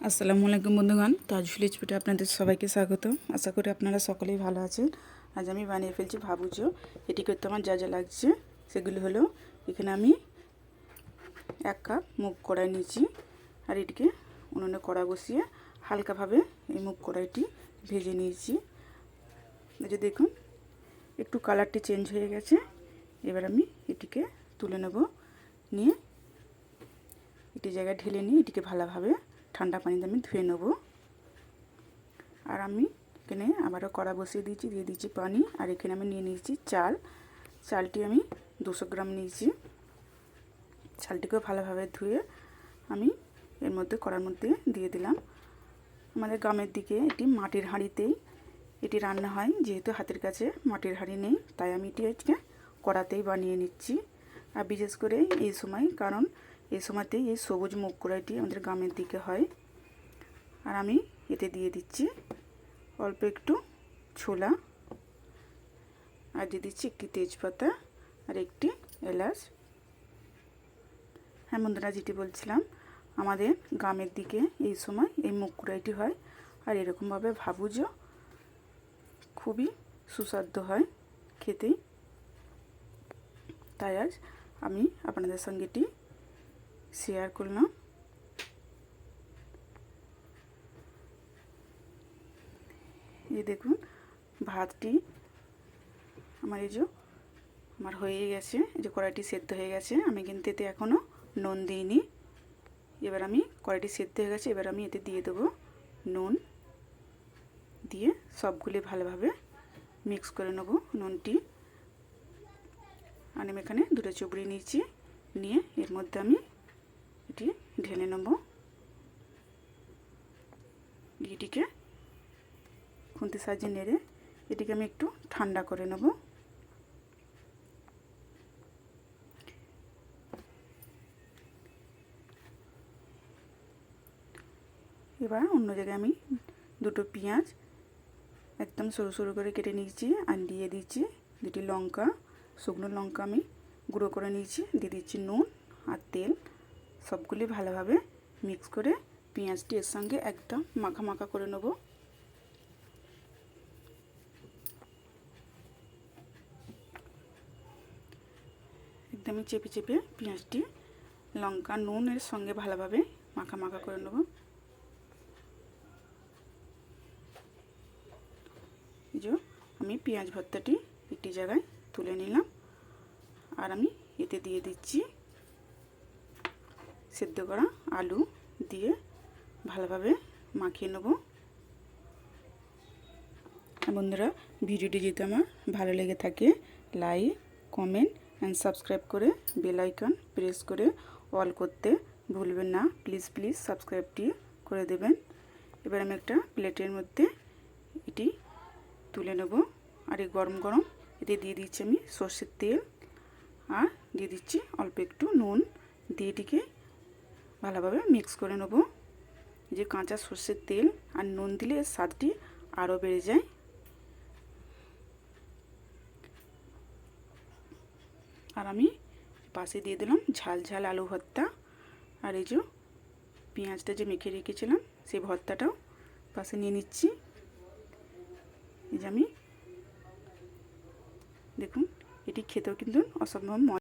আসসালামু আলাইকুম বন্ধুগণ, তাজফুল ফুটে আপনাদের সবাইকে স্বাগত। আশা করি আপনারা সকলেই ভালো আছেন। আজ আমি বানিয়ে ফেলছি ভাবুজো। এটি করতে আমার যা যা লাগছে সেগুলো হলো, এখানে আমি 1 কাপ মুগ কড়াই নিয়েছি, আর এটিকে উনুনে কড়া বসিয়ে হালকাভাবে এই মুগ কড়াইটি ভেজে নিয়েছি। এই যে দেখুন, একটু কালারটি চেঞ্জ হয়ে গেছে। এবার আমি এটিকে তুলে নেব, নিয়ে এটি জায়গায় ঢেলে নিয়ে এটিকে ভালোভাবে ঠান্ডা পানিতে আমি ধুয়ে নেব। আর আমি এখানে আবারও কড়া বসিয়ে দিয়েছি, দিয়ে দিয়েছি পানি। আর এখানে আমি নিয়ে নিয়েছি চালটি আমি 200 গ্রাম নিয়েছি। চালটিকেও ভালোভাবে ধুয়ে আমি এর মধ্যে কড়ার মধ্যে দিয়ে দিলাম। আমাদের গ্রামের দিকে এটি মাটির হাঁড়িতেই এটি রান্না হয়, যেহেতু হাতের কাছে মাটির হাঁড়ি নেই, তাই আমি এটি আজকে কড়াতেই বানিয়ে নিচ্ছি। আর বিশেষ করে এই সময়, কারণ এই সময়তেই এই সবুজ মুগ কড়াইটি আমাদের গ্রামের দিকে হয়। আর আমি এতে দিয়ে দিচ্ছি অল্প একটু ছোলা, আর দিয়ে দিচ্ছি একটি তেজপাতা আর একটি এলাচ। হ্যাঁ বন্ধুরা, যেটি বলছিলাম, আমাদের গ্রামের দিকে এই সময় এই মুগ কড়াইটি হয়, আর এরকমভাবে ভাবুজো খুবই সুস্বাদু হয় খেতে। তাই আজ আমি আপনাদের সঙ্গে এটি শেয়ার করলাম। এই দেখুন, ভাতটি আমার হয়ে গেছে। এই যে কড়াইটি সেদ্ধ হয়ে গেছে, আমি কিন্তু এতে এখনও নুন দিইনি। এবার আমি কড়াইটি সেদ্ধ হয়ে গেছে, এবার আমি এতে দিয়ে দেবো নুন, দিয়ে সবগুলি ভালোভাবে মিক্স করে নেব নুনটি। আর আমি এখানে 2টা চুবড়ি নিয়েছি, নিয়ে এর মধ্যে আমি এটি ঢেলে নেব। এটিকে খুন্তির সাহায্যে নেড়ে এটিকে আমি একটু ঠান্ডা করে নেব। এবার অন্য জায়গায় আমি 2টো পেঁয়াজ একদম সরু সরু করে কেটে নিয়েছি, আর দিয়ে দিচ্ছি 2টি লঙ্কা, শুকনো লঙ্কা আমি গুঁড়ো করে নিয়েছি। দিয়ে দিচ্ছি নুন আর তেল, সবগুলি ভালোভাবে মিক্স করে পেঁয়াজটি এর সঙ্গে একদম মাখা মাখা করে নেব। একদমই চেপে চেপে পেঁয়াজটি লঙ্কা নুনের সঙ্গে ভালোভাবে মাখা মাখা করে নেব। এই যে আমি পেঁয়াজ ভর্তাটি একটি জায়গায় তুলে নিলাম, আর আমি এতে দিয়ে দিচ্ছি সেদ্ধ করা আলু, দিয়ে ভালোভাবে মাখিয়ে নেব। বন্ধুরা, ভিডিওটি যদি আমার ভালো লেগে থাকে, লাইক, কমেন্ট অ্যান্ড সাবস্ক্রাইব করে বেল আইকন প্রেস করে অল করতে ভুলবেন না। প্লিজ প্লিজ সাবস্ক্রাইবটি করে দেবেন। এবার আমি একটা প্লেটের মধ্যে এটি তুলে নেব, আর এই গরম গরম এতে দিয়ে দিচ্ছি আমি সর্ষের তেল, আর দিয়ে দিচ্ছি অল্প একটু নুন, দিয়ে এটিকে ভালোভাবে মিক্স করে নেব। যে কাঁচা সর্ষের তেল আর নুন দিলে এর স্বাদটি আরও বেড়ে যায়। আর আমি পাশে দিয়ে দিলাম ঝাল ঝাল আলু ভর্তা, আর এই যে পেঁয়াজটা যে মেখে রেখেছিলাম সেই ভর্তাটাও পাশে নিয়ে নিচ্ছি। এই যে আমি দেখুন, এটি খেতেও কিন্তু অসম্ভব